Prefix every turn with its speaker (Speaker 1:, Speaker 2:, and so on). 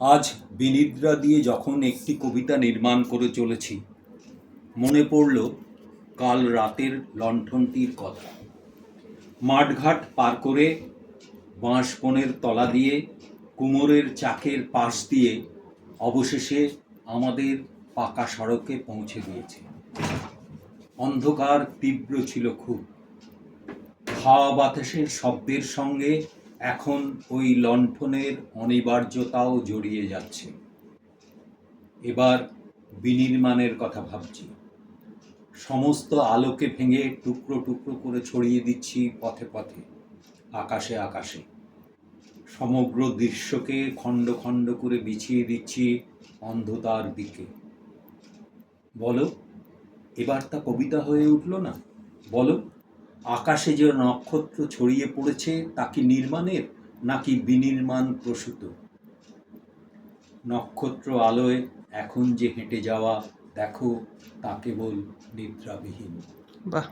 Speaker 1: আজ বিনিদ্রা দিয়ে যখন একটি কবিতা নির্মাণ করে চলেছি, মনে পড়ল কাল রাতের লণ্ঠনটির কথা। মাঠঘাট পার করে বাঁশবনের তলা দিয়ে কুমোরের চাকের পাশ দিয়ে অবশেষে আমাদের পাকা সড়কে পৌঁছে দিয়েছে। অন্ধকার তীব্র ছিল খুব। হাওয়া বাতাসের শব্দের সঙ্গে এখন ওই লণ্ঠনের অনিবার্যতাও জড়িয়ে যাচ্ছে। এবার বিনির্মাণের কথা ভাবছি। সমস্ত আলোকে ভেঙে টুকরো টুকরো করে ছড়িয়ে দিচ্ছি পথে পথে, আকাশে আকাশে। সমগ্র দৃশ্যকে খণ্ড খণ্ড করে বিছিয়ে দিচ্ছি অন্ধতার দিকে। বলো, এবার তা কবিতা হয়ে উঠল না? বলো, আকাশে যে নক্ষত্র ছড়িয়ে পড়েছে তা কি নির্মাণের নাকি বিনির্মাণ প্রসূত? নক্ষত্র আলোয় এখন যে হেঁটে যাওয়া দেখো, তা কেবল নিদ্রাবিহীন।
Speaker 2: বাহ!